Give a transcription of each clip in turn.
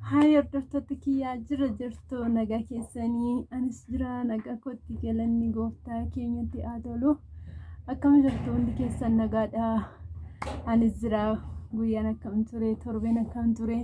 Hai hordoftoota kiyyaa jirtu nagaa keessanii anis jira nagaa kootti galanni gooftaa keenyatti haa tolu. Akkam jirtu hundi keessan nagaadha. Anis jira guyyaan akkam ture torbeen akkam ture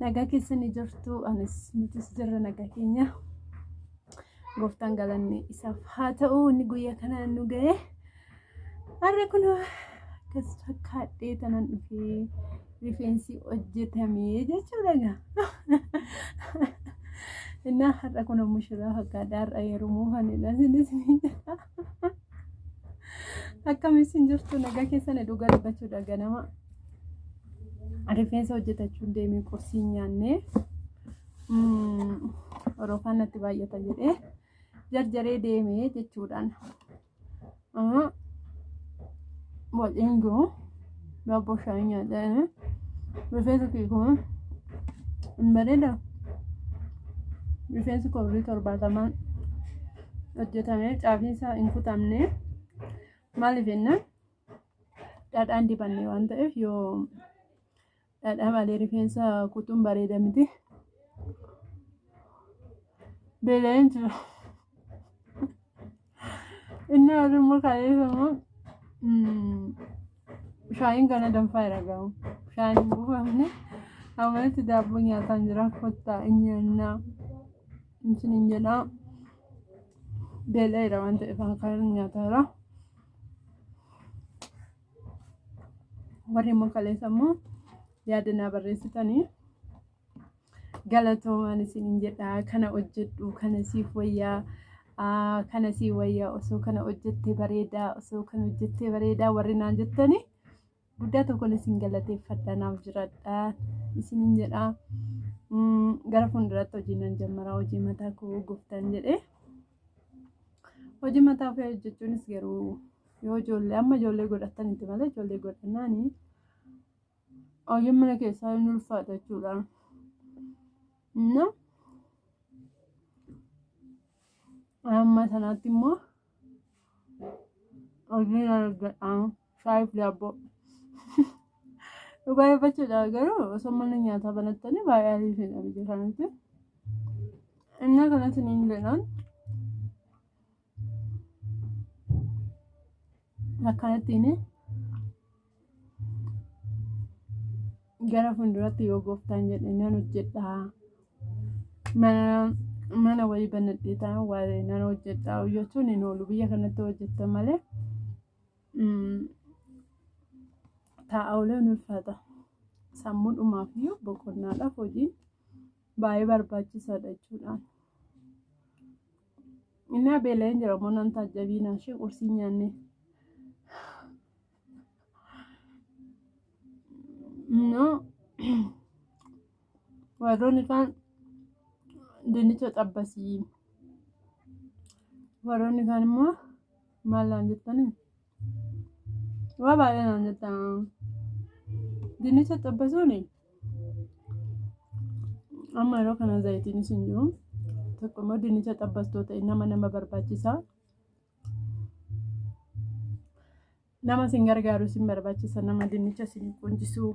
nagaa keessanii jirtu anis nutis jirra nagaa keenya. Gooftaan galanni isaaf haa ta'u inni guyyaa kanaan nu ga'e. Har'a kun akkas fakkaadhee tanan dhufee rifeensi hojjetamee jechuudha. Inna har'a kun mushura fakkaadha har'a yeroo muufanidha sinis akkamisin jirtu nagaa keessan dhugaa dubbachuudha ganama rifeensa hojjetachuun deemee qursii nyaannee roofaan natti baay'ata jedhee jarjaree deemee jechuudhaan waliin jiru daabboo shaayii nyaatee rifeensa kiikuun bareeda rifeensi kobrii 70 hojjetamee caafiinsa hin kutamne maaliif jennaan dhadhaan dibannee waan ta'eef yoo dhadhaa malee rifeensa kutuun bareeda miti. Beelaan jiru inni immoo kaleessamoo shaayiin kana danfaa jira gahu shaayiin buufamne ammalatti daabboo nyaataan jira kottaa nyaannaa isin jedhaa beela jira waan ta'eef kan nyaataa jira. Warri immoo kaleessa immoo yaadannaa barreessitanii galatoomaan isin jedhaa kana hojjedhu kana siif wayyaa osoo kana hojjettee bareedaa warri naan jettanii guddaa tokkoon isin galateeffadha naaf jiradha isin jedhaa. Gara fuulduraatti hojii nan jalqabaa hojii mataa koo gooftaan jedhee hojii mataa ofii hojjechuunis garuu yoo ijoollee godhatanitti malee ijoollee godhannaanii hojii mana keessaa hin ulfaata jechuudha. Amma sanaatti immoo hojii argadhaa shaayii fi daabboo dhugaa eebbachuudha garuu osoo mana nyaataa banattanii baay'ee ariifiidha biyya kanatti. Inni kanas ni jedhaan akkanattiin gara fuulduraatti yoo gooftaan jedhe nan hojjedhaa mana wayii banadhee taa'an waa'ee nan hojjedhaa jechuun hin oolu biyya kanatti hojjettan malee taa'aa oolan ulfaata. Sammuudhumaaf iyyuu boqonnaadhaaf hojiin baay'ee barbaachisaadha jechuudha. Inni beelaan jira moo nan taajjabiinaa ishee qursii nyaanne. Warroonni kaan dinnicha xabbasii warroonni kaan immoo maal naan jettanii waa baay'ee naan jettan. Dinnicha xabbasuuni amma yeroo kana zayitiinis hin jiru tokko immoo dinnicha xabbastoo ta'e nama barbaachisaa nama sin gargaaru sin barbaachisa nama dinnicha sin quncisu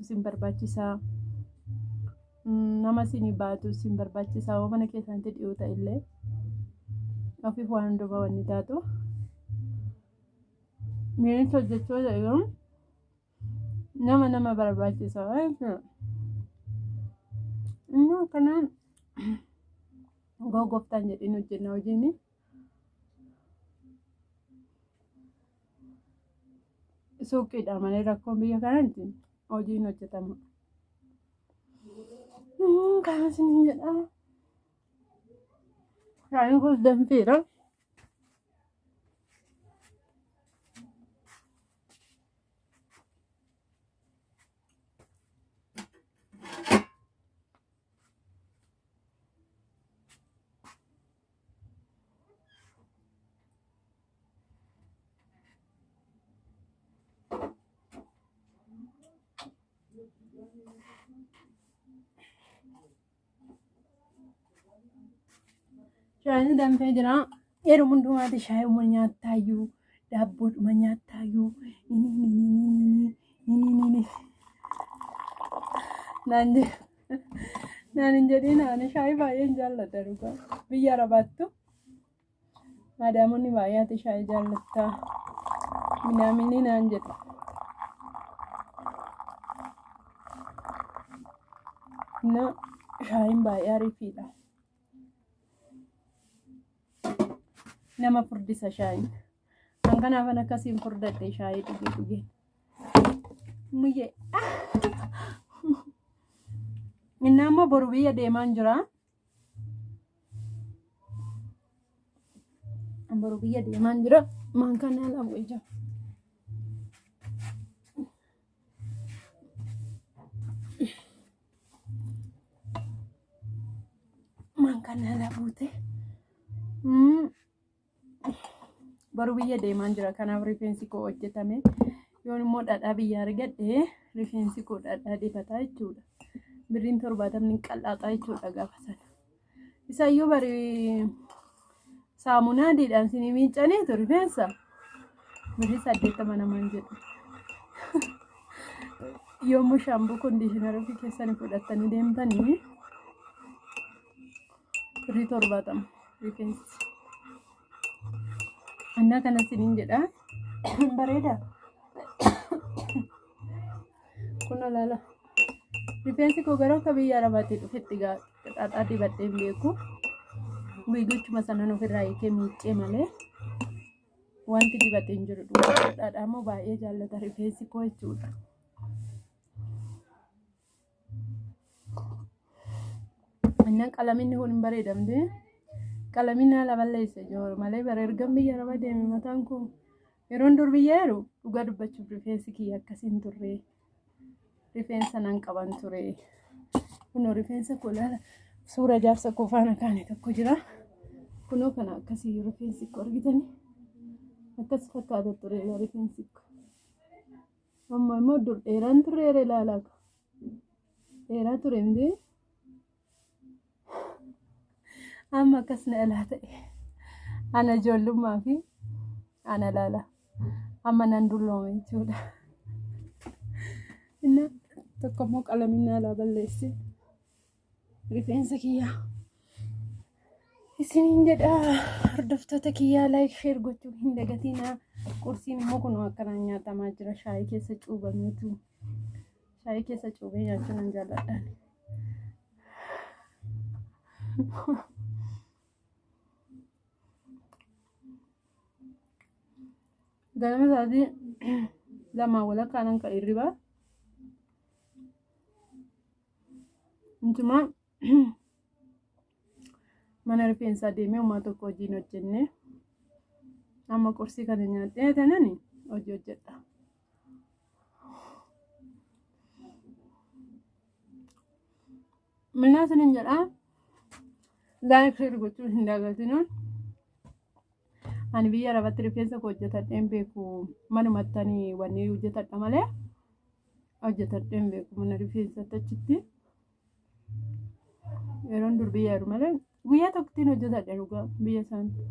sin barbaachisa nama sin baatu sin barbaachisa yoo mana keessatti dhiyoo ta'e illee ofiif waan hundumaa wanni taatu. Miinis hojjechuu jedhamu nama barbaachisa jechuudha. Inni akkanaan gooftaan jedhin hojjenna hojiin suuqiidha malee rakkoon biyya kanatti hojiin hojjetama. Kanas ni jedhama. Shaayiin kunis danfiidha. Shaayiin danfee jira. Yeroo hundumaatti shaayii nyaattaayyuu daabboodhuma nyaattaayyuu Naan hin jedhiin ani shaayii baay'een jaalladha dhugaa. Biyya Arabaattu maadaamonni baay'aati shaayii jaallattaa. Minaamini naan jedhu. Na shaayiin baay'ee ariifiidha. Nama furdisa shaayiin. Kan kanaafan akkasiin furdadhe shaayii dhugee. Muyyee. Inni ammoo boru biyya deemaan jira. Boru biyya deemaan jira. Maan kana lamu ija. Maan kana labuute. Boru biyya deemaan jira. Kanaaf rifeensi koo hojjetame. Yoon immoo dhadhaa biyya argadhe rifeensi koo dhadhaa dibataa jechuudha. Birriin 70 qal'aaxaa jechuudha gaafa sana. Isaayyuu bari saamunaa adiidhaan sinii miiccaniitu rifeensa. Birrii 80 namaan jedhu. Yommuu shaambuu kondiishinarii fi keessanii fudhattanii deemtanii birrii 70 rifeensi. Annaa kana siniin jedha. Bareeda. Kun olaala. Rifeensi koo garuu akka biyya Arabaatti dhufetti dhadhaa dibadhee hin beeku. Wiigichuma sanaan ofirraa hiikee miiccee malee wanti dibadhee hin jiru dhugaa. Dhadhaa immoo baay'ee jaallata rifeensi koo jechuudha. Annaan qalamiin kun hin bareedamne. Qalamiin haala balleessa jiru malee bareergan biyya Arabaa deeme mataan koo. Yeroon dur biyya jiru dhugaa dubbachuuf rifeensi kiyya akkasiin turre. Rifeensa nan qaban ture. Kunoo rifeensa koo laala suura jaarsa koo faana kaane tokko jira. Kunoo kana akkasii rifeensi koo argitanii. Akkas fakkaata ture rifeensi koo. Amma immoo dur dheeraan turre ilaalaa. Dheeraa ture miti. Amma akkas na ilaa ta'e. Ana ijoollummaa fi ana laala. Amma nan dulloome jechuudha. Inna tokko immoo qalamiin haala balleesse. Rifeensa kiyyaa. Isiniin jedha hordoftoota kiyyaa like share gochuun hin dagatinaa. Qursiin immoo kun akkanaan nyaatamaa jira. Shaayii keessa cuubameetu. Shaayii keessa cuubee nyaachuun nan jaalladhaan. Ganama isaatii lamaan walakkaa nan ka'e hirribaa. Intuma mana rifeensaa deemee uumaa tokko hojiin hojjenne. Amma qursii kana nyaadhee tanani hojii hojjedha. Minaa sinin jedhaa like share gochuun hin dagatinaa. Ani biyya Arabaatti rifeensa koo hojjetadheen beeku manumattanii wanni hojjetadha malee hojjetadheen beeku mana rifeensatti achitti. Yeroon dur biyya jiru malee guyyaa tokkittiin hojjetadha dhugaa biyya isaanii.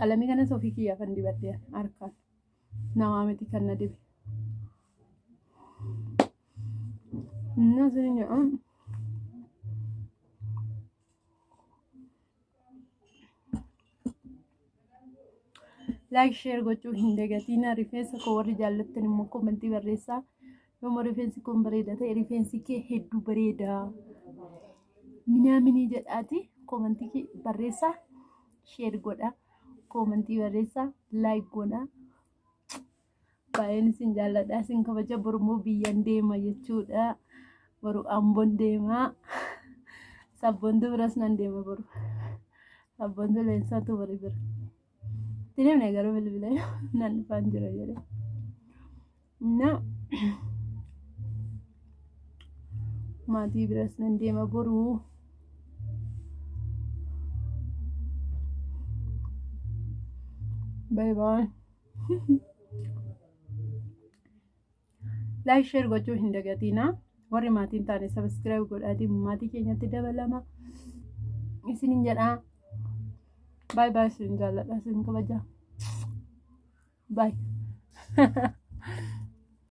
Qalamii kanas ofii kiyyaafan dibadhee harkaan namaa miti kan na dibe. Inni asii jedhamu. Like share gochuu hin dagatinaa. Rifeensa koo warri jaallattan immoo komentii barreessaa. Yommuu rifeensi kun bareeda ta'e rifeensi kee hedduu bareeda. Minaamini jedhaati komentii barreessaa. Share godha. Komentii barreessaa. Like godha. Baay'een isin jaalladha. Isin kabaja bormoo biyyan deema jechuudha. Boru Amboon deema. Sabboontu biras nan deema boru. Sabboontu leensaatu bari bira. Tiene un negaro bilbilee nan fan jira jedhe. Na maatii biras nan deema boru. Bye bye. Like share gochuu hin dagatinaa. Warri maatiin taane subscribe godhaatii maatii keenyatti dabalama. Isinin jedhaa. Bye bye, sin jaalladha sin kabaja. Bye.